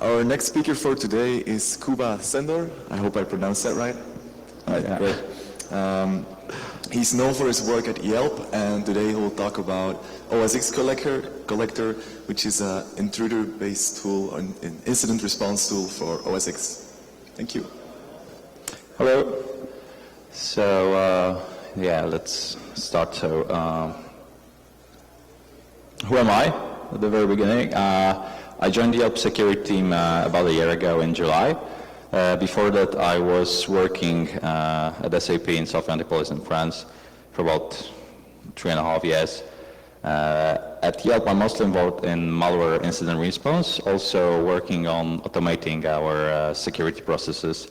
Our next speaker for today is Kuba Sendor. I hope I pronounced that right. Yeah. Great. He's known for his work at Yelp, and today he'll talk about OS X Collector, which is an intruder-based tool, an incident response tool for OS X. Thank you. Hello. So, yeah, let's start. So, who am I? At the very beginning, I joined the Yelp security team about a year ago in July. Before that, I was working at SAP in South Antipolis in France for about 3.5 years. At Yelp, I'm mostly involved in malware incident response, also working on automating our security processes.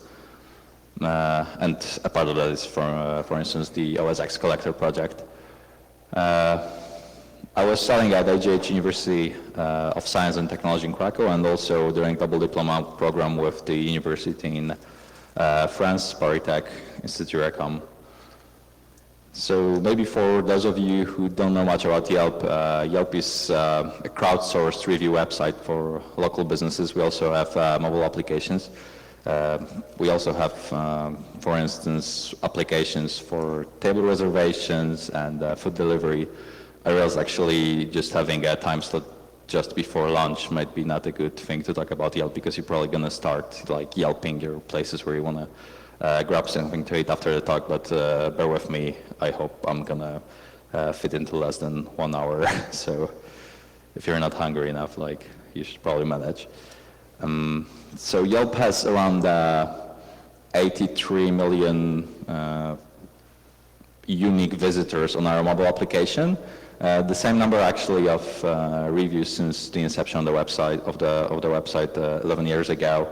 And a part of that is, for instance, the OS X Collector project. I was studying at AGH University of Science and Technology in Krakow, and also doing double diploma program with the university in France, Paris Tech, Institut Recom. So maybe for those of you who don't know much about Yelp, Yelp is a crowdsourced review website for local businesses. We also have mobile applications. We also have, for instance, applications for table reservations and food delivery. I realize actually just having a time slot just before lunch might be not a good thing to talk about Yelp, because you're probably going to start like Yelping your places where you want to grab something to eat after the talk, but bear with me. I hope I'm going to fit into less than 1 hour. So if you're not hungry enough, like, you should probably manage. So Yelp has around 83 million unique visitors on our mobile application. The same number actually of reviews since the inception of the website 11 years ago.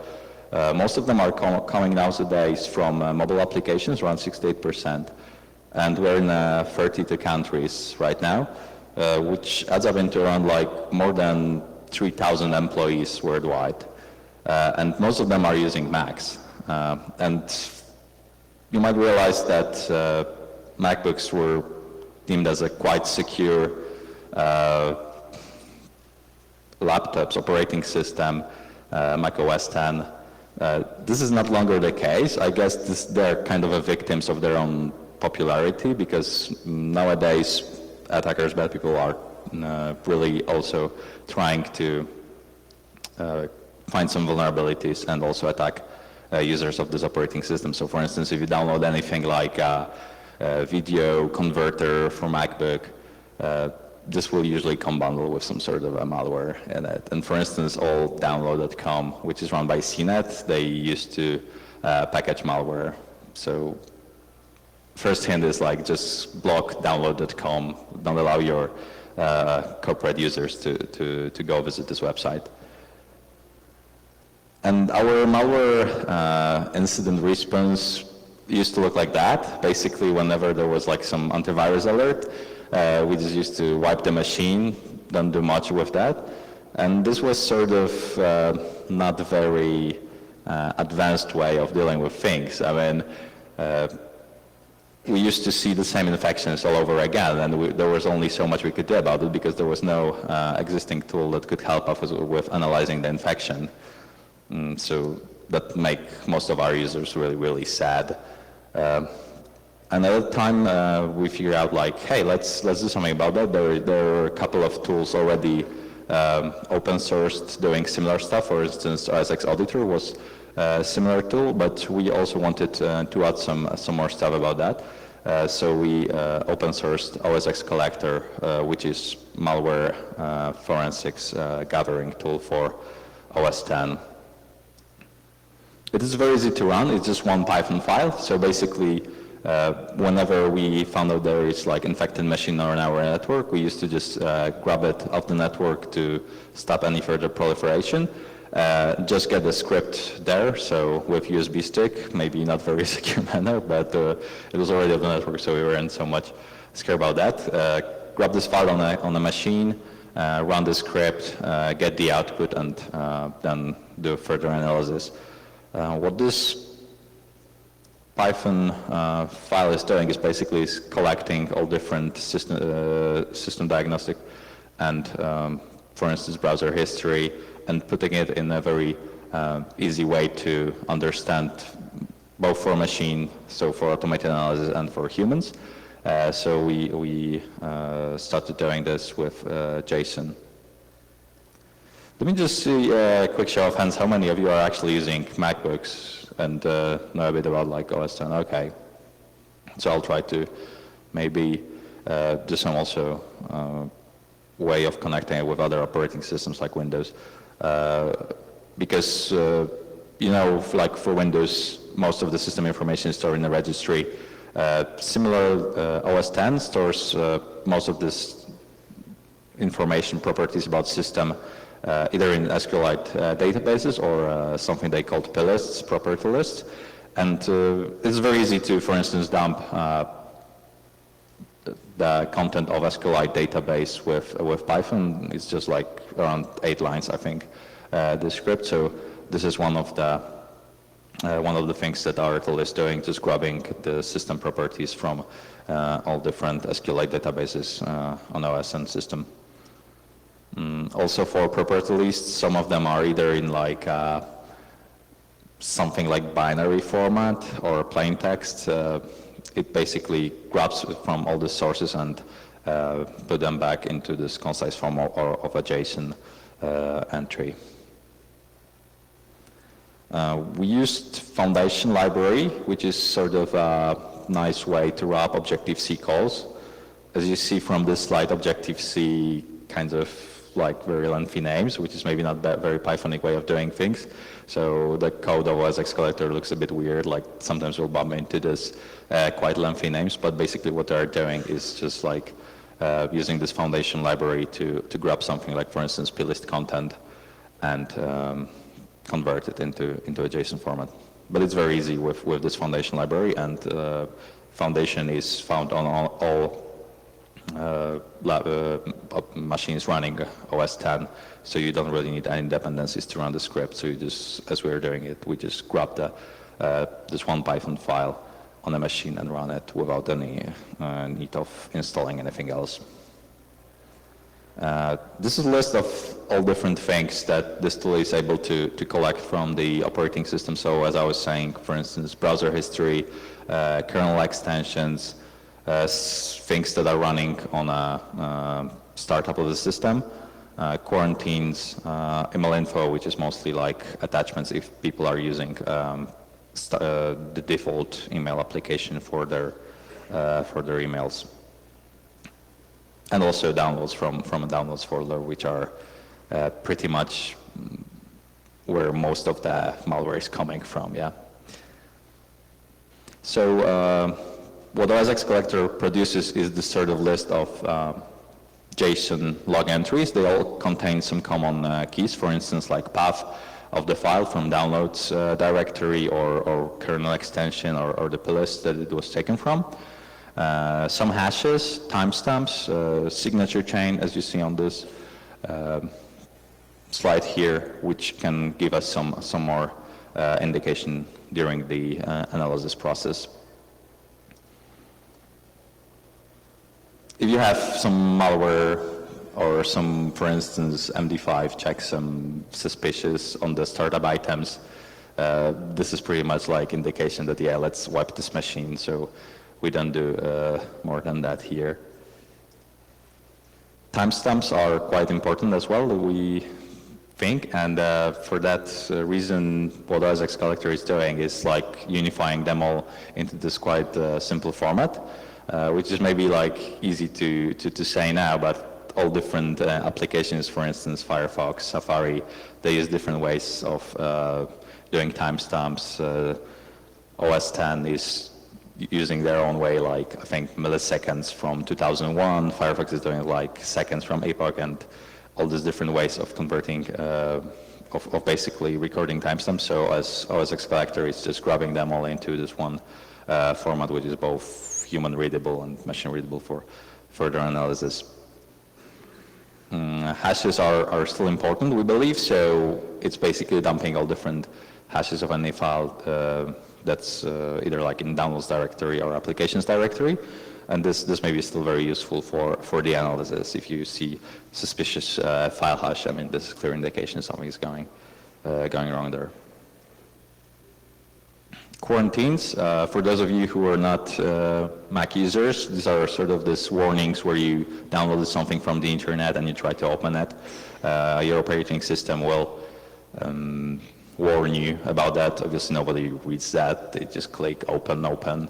Most of them are coming nowadays from mobile applications, around 68%, and we're in 32 countries right now, which adds up into around like more than 3,000 employees worldwide, and most of them are using Macs. And you might realize that MacBooks were deemed as a quite secure laptops, operating system, Mac OS X. This is not longer the case. I guess they're kind of victims of their own popularity, because nowadays attackers, bad people, are really also trying to find some vulnerabilities and also attack users of this operating system. So for instance, if you download anything like video converter for MacBook, this will usually come bundled with some sort of a malware in it. And for instance, all download.com, which is run by CNET, they used to package malware. So first hint is like, just block download.com. Don't allow your corporate users to go visit this website. And our malware incident response used to look like that. Basically, whenever there was like some antivirus alert, we just used to wipe the machine, don't do much with that. And this was sort of not a very advanced way of dealing with things. I mean, we used to see the same infections all over again, and there was only so much we could do about it, because there was no existing tool that could help us with analyzing the infection. So that make most of our users really, really sad. And at the time, we figured out like, hey, let's do something about that. There are a couple of tools already open sourced doing similar stuff. For instance, OS X Auditor was a similar tool, but we also wanted to add some more stuff about that. So we open sourced OS X Collector, which is malware forensics gathering tool for OS X. It is very easy to run. It's just one Python file. So basically, whenever we found out there is like infected machine on our network, we used to just grab it off the network to stop any further proliferation. Just get the script there. So with USB stick, maybe not very secure manner, but it was already on the network, so we weren't so much scared about that. Grab this file on a machine, run the script, get the output, and then do further analysis. What this Python file is doing is basically collecting all different system diagnostic and, for instance, browser history, and putting it in a very easy way to understand both for machine, so for automated analysis and for humans. So we started doing this with JSON. Let me just see a quick show of hands. How many of you are actually using MacBooks and know a bit about like OS X? Okay. So I'll try to maybe do some also way of connecting it with other operating systems like Windows. Because, you know, like for Windows, most of the system information is stored in the registry. Similar, OS X stores most of this information, properties about system, either in SQLite databases or something they calledplists, property lists. And it's very easy to, for instance, dump the content of SQLite database with Python. It's just like around 8 lines, I think, the script. So this is one of the things that our tool is doing, just grabbing the system properties from all different SQLite databases on OS X system. Also for property lists, some of them are either in like something like binary format or plain text. It basically grabs from all the sources and put them back into this concise form of a JSON entry. We used Foundation library, which is sort of a nice way to wrap Objective-C calls. As you see from this slide, Objective-C kind of like very lengthy names, which is maybe not that very Pythonic way of doing things. So the code of OSXCollector looks a bit weird, like sometimes we'll bump into this quite lengthy names, but basically what they're doing is just like using this Foundation library to grab something like, for instance, plist content and convert it into a JSON format. But it's very easy with this Foundation library, and Foundation is found on all machines running OS X, so you don't really need any dependencies to run the script. So you just, as we're doing it, we just grab this one Python file on a machine and run it without any need of installing anything else. This is a list of all different things that this tool is able to collect from the operating system. So as I was saying, for instance, browser history, kernel extensions, things that are running on a startup of the system, quarantines, email info, which is mostly like attachments if people are using the default email application for their emails. And also downloads from a downloads folder, which are pretty much where most of the malware is coming from, yeah. So what OSXCollector produces is this sort of list of JSON log entries. They all contain some common keys, for instance, like path of the file from downloads directory or kernel extension or the plist that it was taken from. Some hashes, timestamps, signature chain, as you see on this slide here, which can give us some more indication during the analysis process. If you have some malware or some, for instance, MD5 checksum suspicious on the startup items, this is pretty much like indication that, yeah, let's wipe this machine. So we don't do more than that here. Timestamps are quite important as well, we think, and for that reason, what OSXCollector is doing is like unifying them all into this quite simple format, which is maybe like easy to say now, but all different applications, for instance, Firefox, Safari, they use different ways of doing timestamps. OS X is using their own way, like I think milliseconds from 2001. Firefox is doing like seconds from Epoch, and all these different ways of converting, of basically recording timestamps. So as OSXCollector is just grabbing them all into this one format, which is both human readable and machine readable for further analysis. Hashes are still important, we believe. So it's basically dumping all different hashes of any file that's either like in downloads directory or applications directory. And this may be still very useful for the analysis. If you see suspicious file hash, I mean, this is clear indication something is going going wrong there. Quarantines, for those of you who are not Mac users, these are sort of these warnings where you downloaded something from the internet and you try to open it. Your operating system will warn you about that. Obviously nobody reads that, they just click open, open.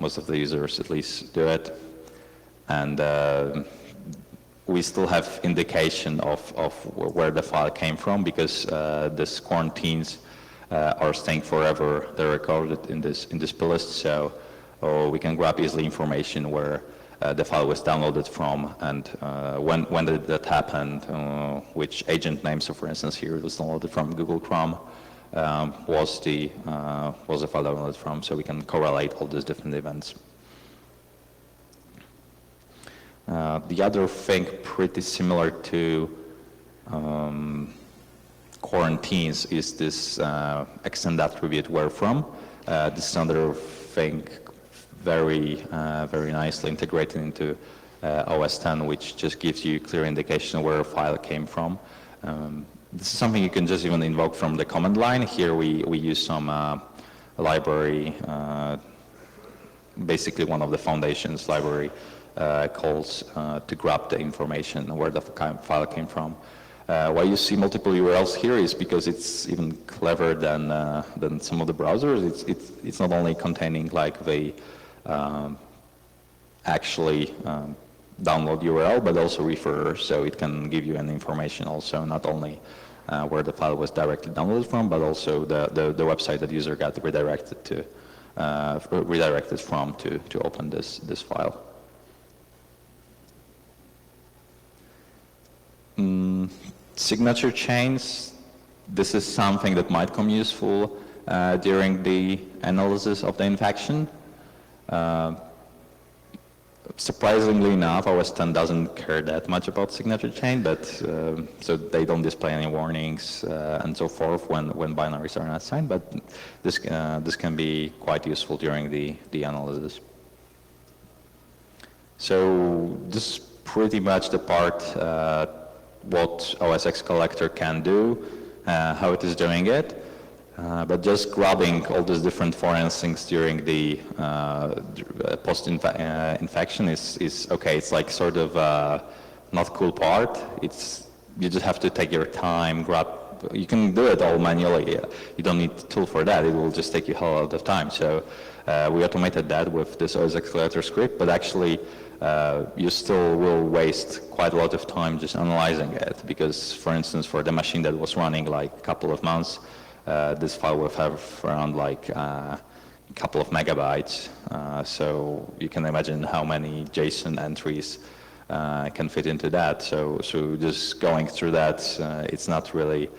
Most of the users at least do it. And we still have indication of where the file came from, because these quarantines are staying forever. They're recorded in this plist, so we can grab easily information where the file was downloaded from and when did that happen, which agent name. So for instance here it was downloaded from Google Chrome, was the file downloaded from, so we can correlate all these different events. The other thing pretty similar to quarantines is this extend attribute where from. This is another thing very nicely integrated into OS X, which just gives you clear indication where a file came from. This is something you can just even invoke from the command line. Here we use some library, basically one of the foundations library calls to grab the information where the file came from. Why you see multiple URLs here is because it's even cleverer than some of the browsers. It's not only containing like the actually download URL, but also referrer, so it can give you an information also not only where the file was directly downloaded from, but also the website that user got redirected from to open this file. Signature chains, this is something that might come useful during the analysis of the infection. Surprisingly enough, OS X doesn't care that much about signature chain, but so they don't display any warnings and so forth when binaries are not signed, but this can be quite useful during the analysis. So this is pretty much the part what OSXCollector can do, how it is doing it. But just grabbing all these different forensics during the post-infection is okay. It's like sort of not cool part. You just have to take your time, you can do it all manually. You don't need a tool for that. It will just take you a whole lot of time. So we automated that with this OSXCollector script, but actually you still will waste quite a lot of time just analyzing it, because for instance for the machine that was running like a couple of months, this file will have around like a couple of megabytes. So you can imagine how many JSON entries can fit into that. So just going through that, it's not really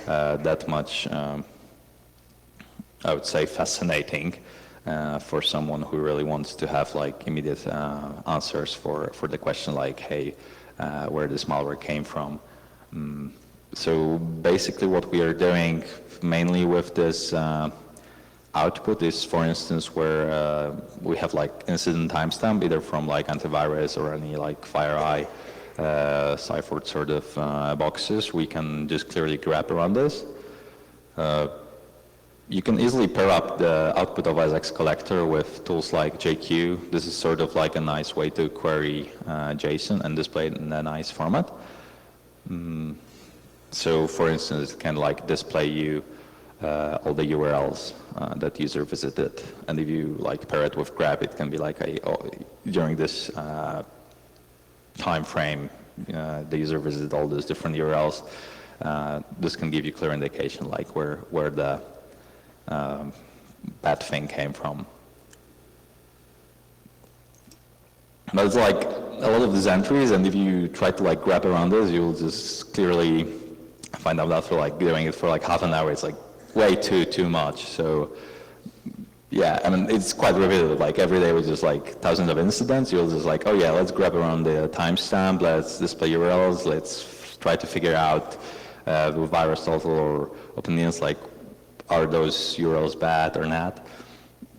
that much, I would say, fascinating for someone who really wants to have like immediate answers for the question like, hey, where this malware came from. So basically what we are doing mainly with this output is, for instance, where we have like incident timestamp, either from like antivirus or any like FireEye ciphered sort of boxes, we can just clearly grab around this. You can easily pair up the output of OSXCollector with tools like JQ. This is sort of like a nice way to query JSON and display it in a nice format. So for instance, it can like display you all the URLs that user visited. And if you like pair it with grep, it can be like during this time frame, the user visited all those different URLs. This can give you clear indication like where the bad thing came from. But it's like a lot of these entries, and if you try to like grab around this, you'll just clearly find out after like doing it for like half an hour, it's like way too much. So yeah, I mean, it's quite repetitive. Like every day with just like thousands of incidents, you'll just like, oh yeah, let's grab around the timestamp, let's display URLs, let's try to figure out with VirusTotal or opinions like, are those URLs bad or not?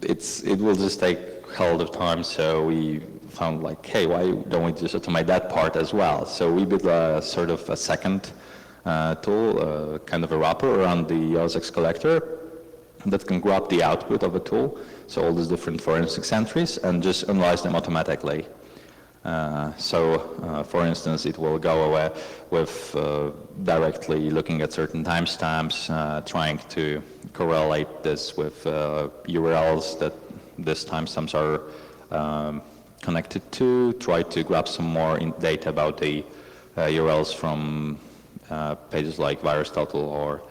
It will just take a hell of time, so we found like, hey, why don't we just automate that part as well? So we built a sort of a second tool, kind of a wrapper around the OS Collector that can grab the output of a tool, so all these different forensics entries, and just analyze them automatically. For instance, it will go away with directly looking at certain timestamps, trying to correlate this with URLs that these timestamps are connected to, try to grab some more data about the URLs from pages like VirusTotal, or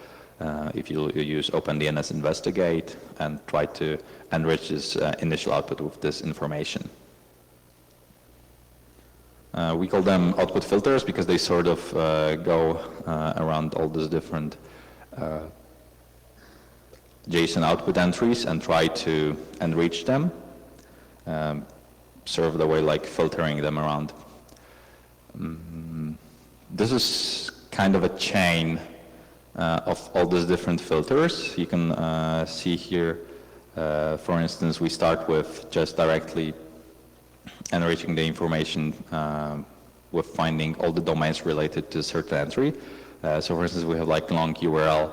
if you use OpenDNS Investigate, and try to enrich this initial output with this information. We call them output filters because they sort of go around all these different JSON output entries and try to enrich them, sort of the way like filtering them around. This is kind of a chain of all these different filters. You can see here, for instance, we start with just directly enriching the information with finding all the domains related to a certain entry. So for instance, we have like long URL,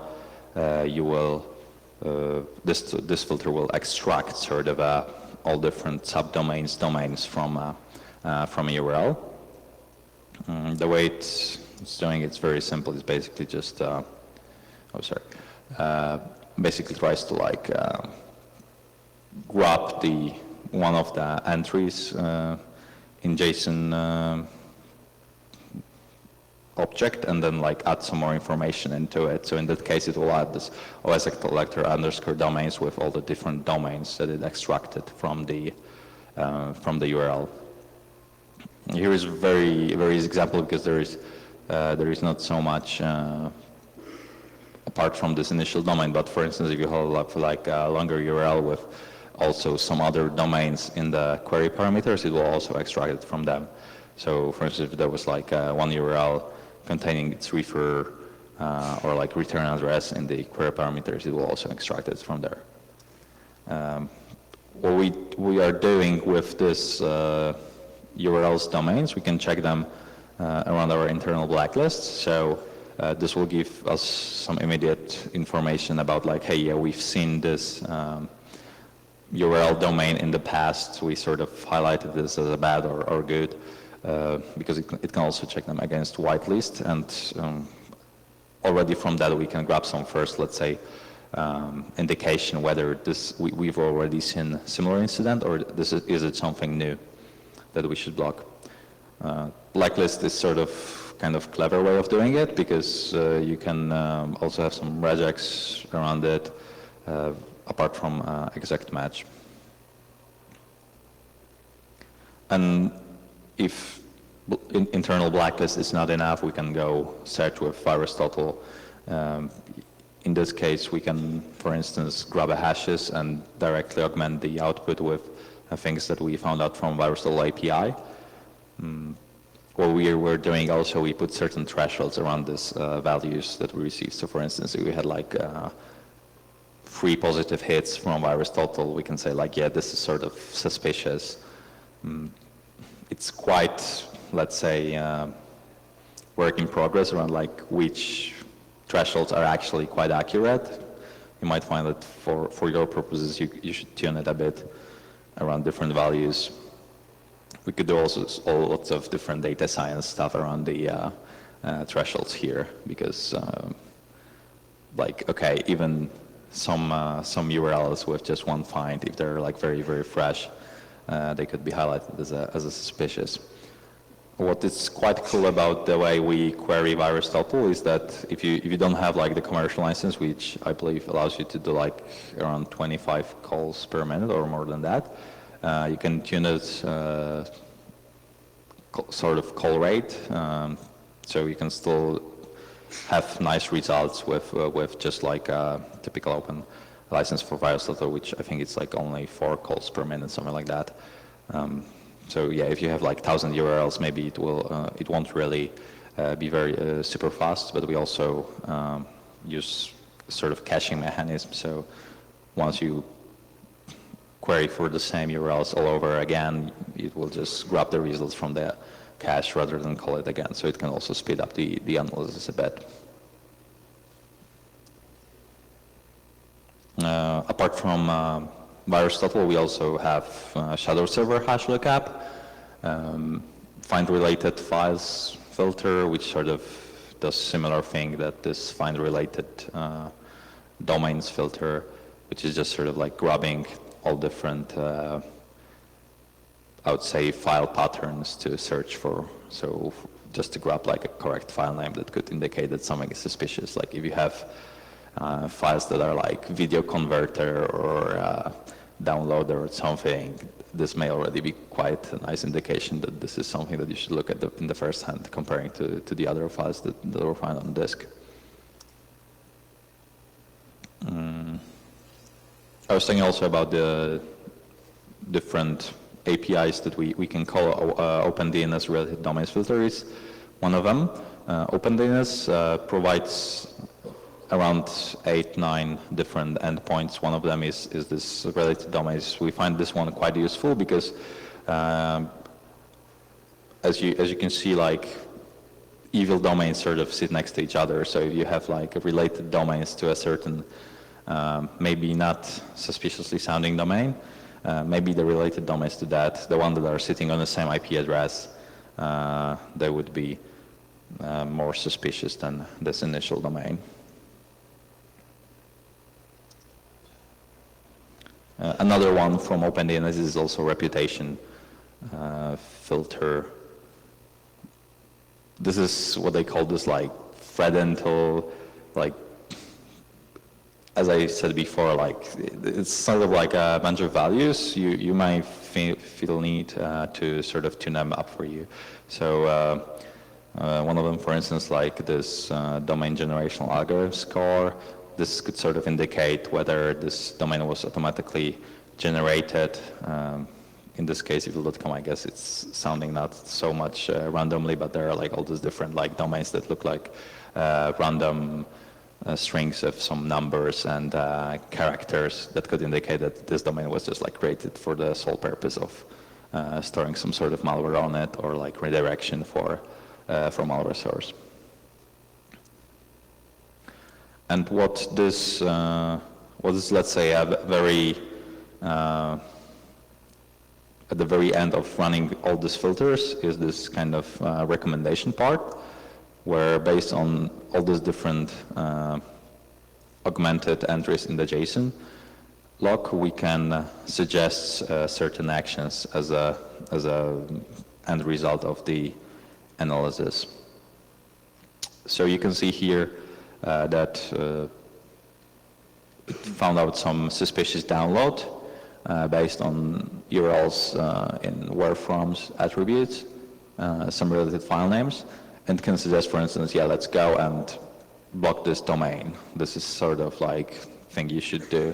this filter will extract sort of all different subdomains, domains from a URL. The way it's doing it's very simple. It's basically just, basically tries to like grab one of the entries in JSON object and then like add some more information into it. So in that case, it will add this OSXCollector _ domains with all the different domains that it extracted from the URL. Here is a very easy example because there is not so much apart from this initial domain. But for instance, if you have like a longer URL with also some other domains in the query parameters, it will also extract it from them. So for instance, if there was like one URL containing its refer or like return address in the query parameters, it will also extract it from there. What we are doing with this URLs domains, we can check them around our internal blacklists. So this will give us some immediate information about like, hey, yeah, we've seen this URL domain in the past. We sort of highlighted this as a bad or good because it can also check them against whitelist, and already from that we can grab some first, let's say, indication whether we've already seen similar incident or is it something new that we should block. Blacklist is sort of kind of clever way of doing it because you can also have some regex around it apart from exact match. And if internal blacklist is not enough, we can go search with VirusTotal. In this case, we can, for instance, grab a hashes and directly augment the output with things that we found out from VirusTotal API. What we were doing also, we put certain thresholds around these values that we received. So for instance, if we had like 3 positive hits from VirusTotal, we can say like, yeah, this is sort of suspicious. It's quite, let's say, work in progress around like which thresholds are actually quite accurate. You might find that for your purposes, you should tune it a bit around different values. We could do also lots of different data science stuff around the thresholds here because, like, okay, even some URLs with just one find, if they're like very fresh, they could be highlighted as a suspicious. What is quite cool about the way we query VirusTotal is that if you don't have like the commercial license, which I believe allows you to do like around 25 calls per minute or more than that, you can tune it sort of call rate, so you can still have nice results with just like a typical open license for VirusTotal, which I think it's like only 4 calls per minute, something like that. So yeah, if you have like 1,000 URLs, maybe it won't really be very super fast. But we also use sort of caching mechanism. So once you query for the same URLs all over again, it will just grab the results from the cache rather than call it again. So it can also speed up the analysis a bit. Apart from VirusTotal, we also have shadow server hash lookup, find related files filter, which sort of does similar thing that this find related domains filter, which is just sort of like grabbing all different, I would say, file patterns to search for. So just to grab like a correct file name that could indicate that something is suspicious. Like if you have files that are like video converter or downloader or something, this may already be quite a nice indication that this is something that you should look at in the first hand, comparing to the other files that were found on disk. I was thinking also about the different APIs that we can call OpenDNS related domains filter is one of them. OpenDNS provides around 8-9 different endpoints. One of them is this related domains. We find this one quite useful because as you can see, like evil domains sort of sit next to each other. So if you have like related domains to a certain maybe not suspiciously sounding domain, maybe the related domains to that, the one that are sitting on the same IP address, they would be more suspicious than this initial domain. Another one from OpenDNS is also reputation filter. This is what they call this like threat intel, like as I said before, like it's sort of like a bunch of values. You might feel need to sort of tune them up for you. So one of them, for instance, like this domain generational algorithm score. This could sort of indicate whether this domain was automatically generated. In this case, evil.com, I guess it's sounding not so much randomly, but there are like all these different like domains that look like random strings of some numbers and characters that could indicate that this domain was just like created for the sole purpose of storing some sort of malware on it or like redirection for malware source. And what this was, let's say, a very at the very end of running all these filters is this kind of recommendation part, where based on all these different augmented entries in the JSON log, we can suggest certain actions as a end result of the analysis. So you can see here that it found out some suspicious download based on URLs in where from's attributes, some related file names, and can suggest, for instance, yeah, let's go and block this domain. This is sort of like thing you should do.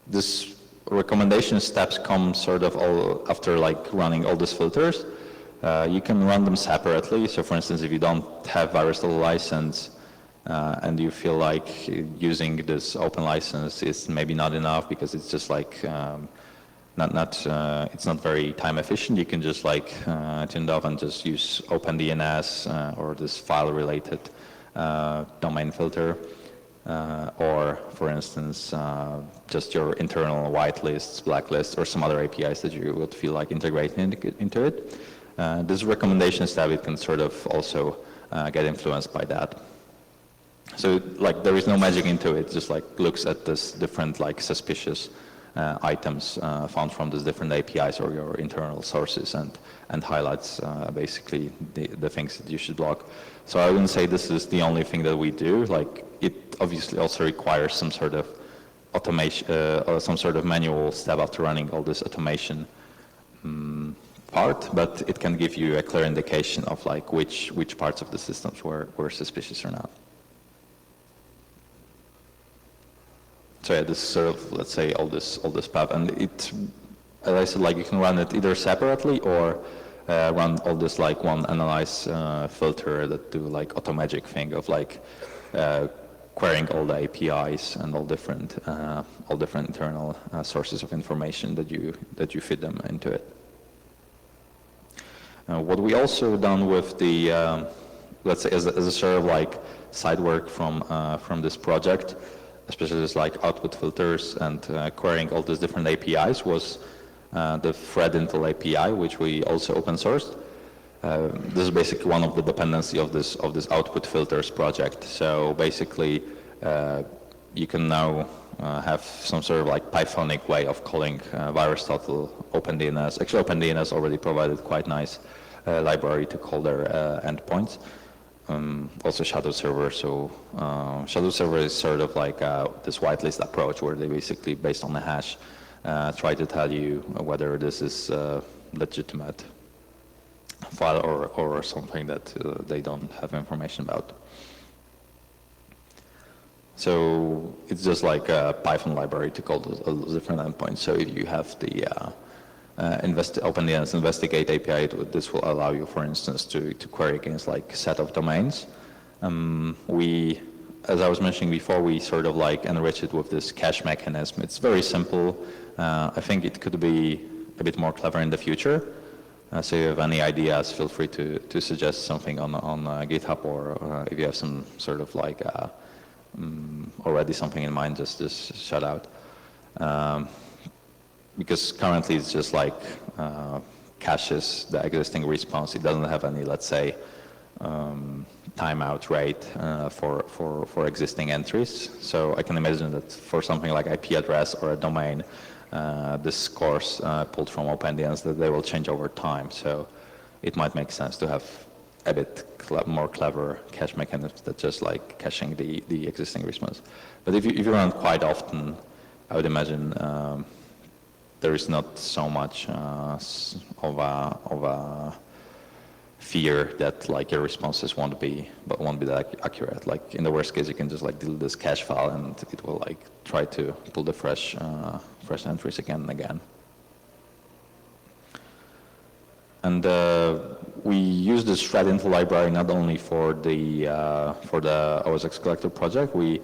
This recommendation steps come sort of all after like running all these filters. You can run them separately. So for instance, if you don't have VirusTotal license and you feel like using this open license is maybe not enough because it's just like it's not very time efficient, you can just like tune it off and just use OpenDNS or this file related domain filter. Or for instance, just your internal whitelists, blacklists, or some other APIs that you would feel like integrating into it. This recommendation step, it can sort of also get influenced by that. So like there is no magic into it, just like looks at this different like suspicious items found from these different APIs or your internal sources and highlights basically the things that you should block. So I wouldn't say this is the only thing that we do. Like it obviously also requires some sort of automation or some sort of manual step after running all this automation part, but it can give you a clear indication of like which parts of the systems were suspicious or not. So yeah, this is sort of, let's say, all this path, and it, as I said, like you can run it either separately or run all this like one analyze filter that do like automagic thing of like querying all the APIs and all different internal sources of information that you feed them into it. What we also done with let's say, as a sort of like side work from this project, especially just like output filters and querying all these different APIs, was the thread-intel API, which we also open sourced. This is basically one of the dependency of this output filters project. So basically, you can now have some sort of like Pythonic way of calling VirusTotal OpenDNS. Actually, OpenDNS already provided quite nice library to call their endpoints. Also Shadow Server. So Shadow Server is sort of like this whitelist approach where they basically, based on the hash, try to tell you whether this is legitimate file or something that they don't have information about. So it's just like a Python library to call those different endpoints. So if you have the OpenDNS Investigate API, this will allow you, for instance, to query against like a set of domains. As I was mentioning before, we sort of like enrich it with this cache mechanism. It's very simple. I think it could be a bit more clever in the future. So if you have any ideas, feel free to suggest something on GitHub, or if you have some sort of like already something in mind, just shout out. Because currently it's just like caches the existing response. It doesn't have any, let's say, timeout rate for existing entries. So I can imagine that for something like IP address or a domain, the scores pulled from OpenDNS, that they will change over time. So it might make sense to have a bit more clever cache mechanisms that just like caching the existing response. But if you run quite often, I would imagine there is not so much of a fear that like your responses won't be that accurate. Like in the worst case, you can just like delete this cache file and it will like try to pull the fresh entries again and again. And we use this thread-intel library not only for the OSXCollector project. We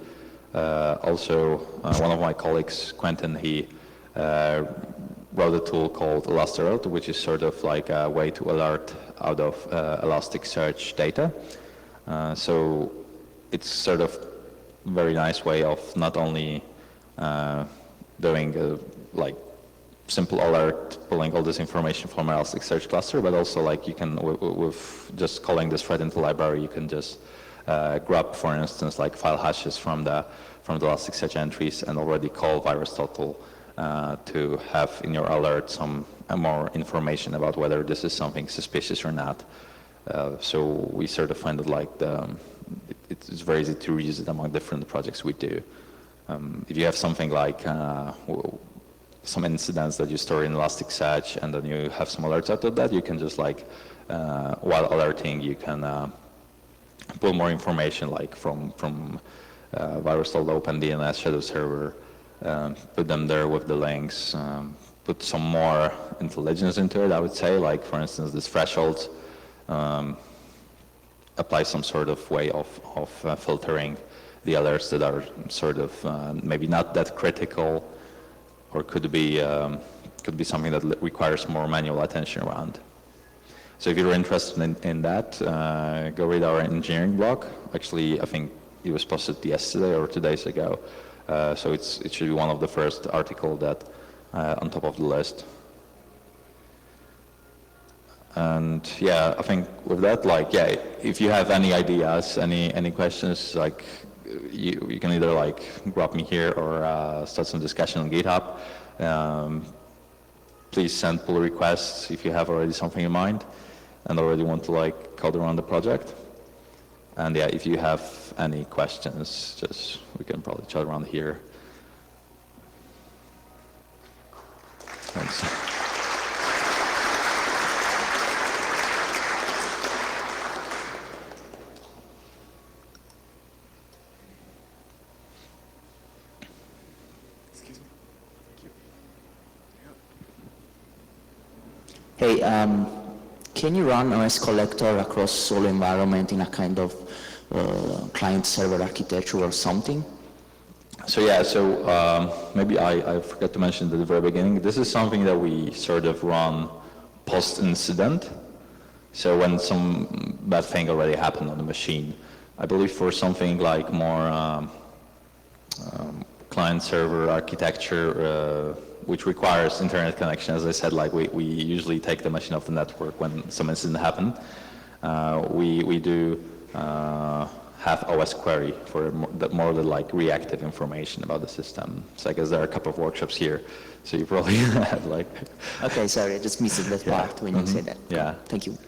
also, one of my colleagues, Quentin, he wrote a tool called Elastalert, which is sort of like a way to alert out of Elasticsearch data. So it's sort of a very nice way of not only doing like simple alert, pulling all this information from Elasticsearch cluster, but also like you can, with just calling this thread-intel library, you can just grab, for instance, like file hashes from the Elasticsearch entries and already call VirusTotal to have in your alert some more information about whether this is something suspicious or not. So we sort of find that like it's very easy to reuse it among different projects we do. If you have something like some incidents that you store in Elasticsearch and then you have some alerts out of that, you can just like, while alerting, you can pull more information like from VirusTotal OpenDNS Shadow Server, put them there with the links, put some more intelligence into it, I would say, like for instance this threshold, apply some sort of way of filtering the alerts that are sort of maybe not that critical, or could be something that requires more manual attention around. So if you're interested in that, go read our engineering blog. Actually, I think it was posted yesterday or 2 days ago. So it should be one of the first articles that on top of the list. And yeah, I think with that, like, yeah, if you have any ideas, any questions, like you can either like grab me here or start some discussion on GitHub. Please send pull requests if you have already something in mind and already want to like code around the project. And yeah, if you have any questions, just we can probably chat around here. Thanks. Hey, can you run OSXCollector across all environment in a kind of client-server architecture or something? So yeah, maybe I forgot to mention at the very beginning, this is something that we sort of run post-incident. So when some bad thing already happened on the machine, I believe for something like more client-server architecture, which requires internet connection, as I said, like we usually take the machine off the network when some incident happened. We do have OS query for more the like reactive information about the system. So I guess there are a couple of workshops here, so you probably have like... Okay, sorry, I just missed that part when you said that. Yeah. Thank you.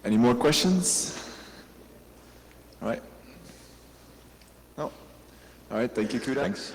Any more questions? All right. No. All right, thank you, Kuda. Thanks.